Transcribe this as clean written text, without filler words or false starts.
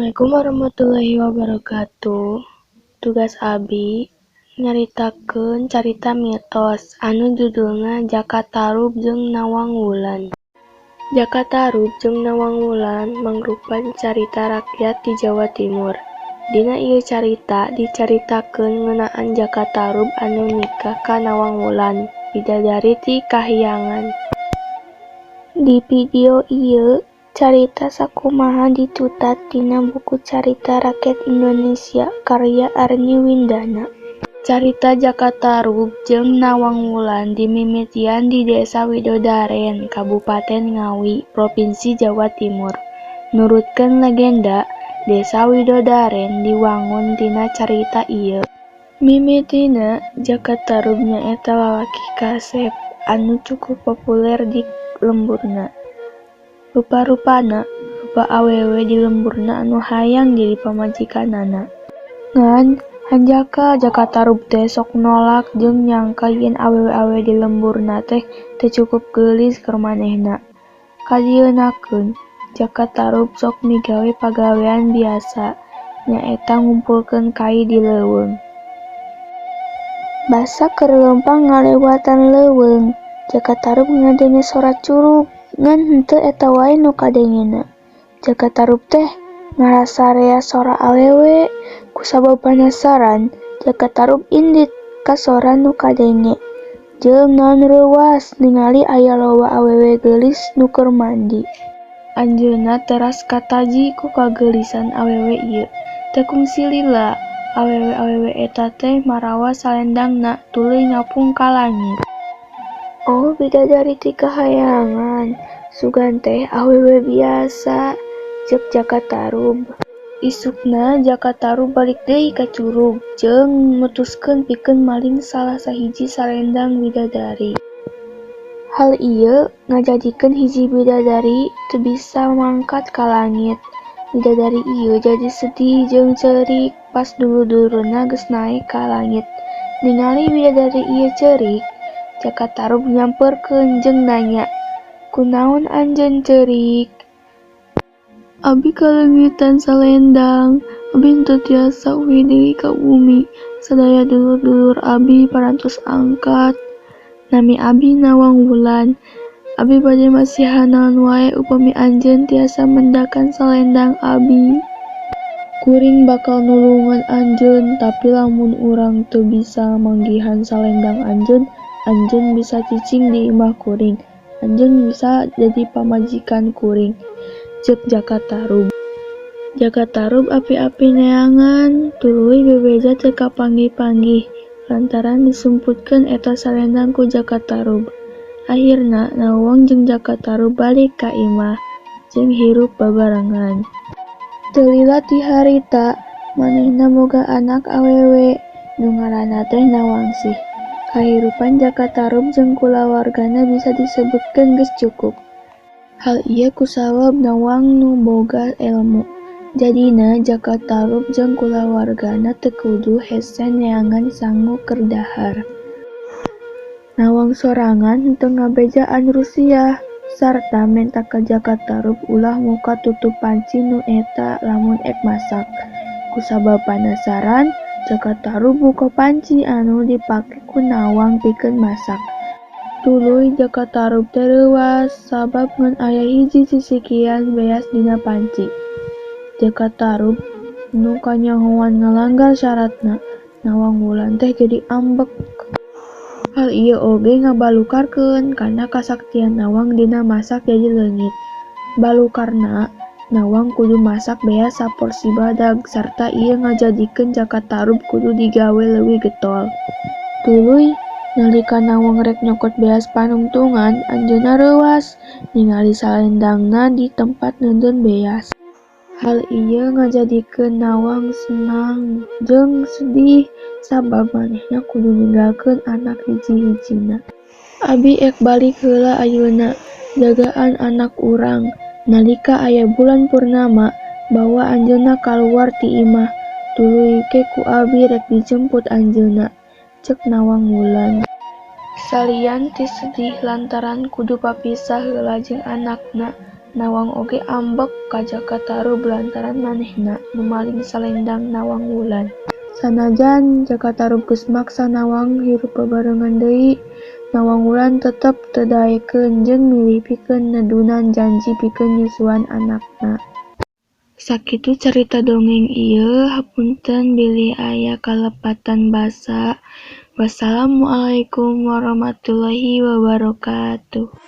Assalamualaikum warahmatullahi wabarakatuh. Tugas abi nyaritakeun carita mitos anu judulna Jaka Tarub jeung Nawang Wulan. Jaka Tarub jeung Nawang Wulan mangrupa carita rakyat di Jawa Timur. Dina ieu carita dicaritakeun ngeunaan Jaka Tarub anu nikah ka Nawang Wulan, bidadari ti kahyangan. Di video ieu carita sakumaha ditutat tina buku Carita Rakyat Indonesia karya Arni Windana. Carita Jaka Tarub jeung Nawang Wulan dimimitian di Desa Widodaren, Kabupaten Ngawi, Provinsi Jawa Timur. Nurutkeun legenda, Desa Widodaren diwangun tina carita ieu. Mimitina Jaka Tarub nyaeta lalaki kasep anu cukup populer di lemburna. Rupa-rupana rupa awewe di lemburna anu hayang jadi pamajikanana. Ngan hanjaka Jaka Tarub teh sok nolak jeung nyangka yen awewe-awewe di lemburna teh teu cukup geulis keur manehna. Kadienakeun Jaka Tarub sok migawe pagawean biasa, nyaeta ngumpulkeun kai di leuweung. Basa keur leumpang ngalewatan leuweung, Jaka Tarub ngadenge sora curug. Ngan henteu eta wae nu kadengena. Jaka Tarub teh ngarasarea sora awewe, kusabab panasaran Jaka Tarub indit ka sora nu kadenge. Jeung naon reuwas ningali aya loba awewe geulis nu keur mandi. Anjeunna teras kataji ku kageelisan awewe ieu. Teu kungsi lila, awewe-awewe eta teh marawa salendangna tuluy ngapung ka langit. Oh, bidadari ti kahayangan, sugan teh awewe biasa, ceuk Jaka Tarub. Isukna Jaka Tarub balik deui ka curug jeung mutuskeun pikeun maling salah sahiji salendang bidadari. Hal ieu ngajadikeun hiji bidadari teu bisa mangkat ka langit. Bidadari ieu jadi sedih jeung ceurik pas dulur-dulurna geus naek ka langit. Ningali bidadari ieu ceurik, Jaka Tarub nyamperkeun jeung nanya, "Kunaon anjeun ceurik?" "Abi kalengitan salendang, abi henteu tiasa uwi deui ka bumi. Sadaya dulur-dulur abi parantos angkat. Nami abi Nawang Wulan. Abi bade masihan naon wae upami anjeun tiasa mendakan salendang abi. Kuring bakal nulungan anjeun, tapi lamun urang teu bisa manggihan salendang anjeun bisa cicing di imah kuring. Anjeun bisa jadi pamajikan kuring," ceuk Jaka Tarub. Jaka Tarub api-api neangan, tuluy bebeja teu kapanggih-panggih lantaran disumputkeun eta salendang ku Jaka Tarub. Ahirna Nawang jeung Jaka Tarub balik ka imah jeung hirup babarengan. Teu lila ti harita manehna boga anak awewe nu ngaranna teh Nawangsih. Kahirupan Jaka Tarub jeung kulawargana bisa disebutkeun geus cukup. Hal ieu kusabab Nawang nu boga elmu. Jadina Jaka Tarub jeung kulawargana teu kudu hese neangan sangu keur dahar. Nawang sorangan henteu ngabejaan Rusiah sarta menta ka Jaka Tarub ulah muka tutup panci nu eta lamun ek masak. Kusabab panasaran, Jaka Tarub buka panci anu dipake ku Nawang pikeun masak. Tuluy Jaka Tarub teh reuwas sabab ngan aya hiji cicikian beas dina panci. Jaka Tarub nu kanyahoan ngalanggar syaratna, Nawang Wulan teh jadi ambek. Hal ieu oge ngabalukarkeun kana kasaktian Nawang dina masak jadi leungit. Balukarna, Nawang kudu masak beas saporsi badag sarta ieu ngajadikeun Jaka Tarub kudu digawe leuwih getol. Tuluy nalika Nawang rek nyokot beas panungtungan, anjeunna reuwas ningali salendangna di tempat neundeun beas. Hal ieu ngajadikeun Nawang senang jeung sedih sabab manehna kudu ninggalkeun anak hiji-hijina. "Abi ek balik heula ayeuna, jagaan anak urang. Nalika aya bulan purnama, bawa anjeunna kaluar ti imah. Tuluy ke ku abi rek dijemput anjeunna," ceuk Nawang Wulan. Salian ti sedih lantaran kudu papisah heula jeung anakna, Nawang oge ambek ka Jakatarup lantaran manehna nu maling salendang Nawang Wulan. Sanajan Jakatarup geus maksa Nawang hirup bebarengan deui, Nawang Wulan tetep teu daekeun jeung milih pikeun nedunan janji pikeun nyusuan anakna. Sakitu carita dongeng ieu, hapunten bilih aya kalepatan basa. Wassalamualaikum warahmatullahi wabarakatuh.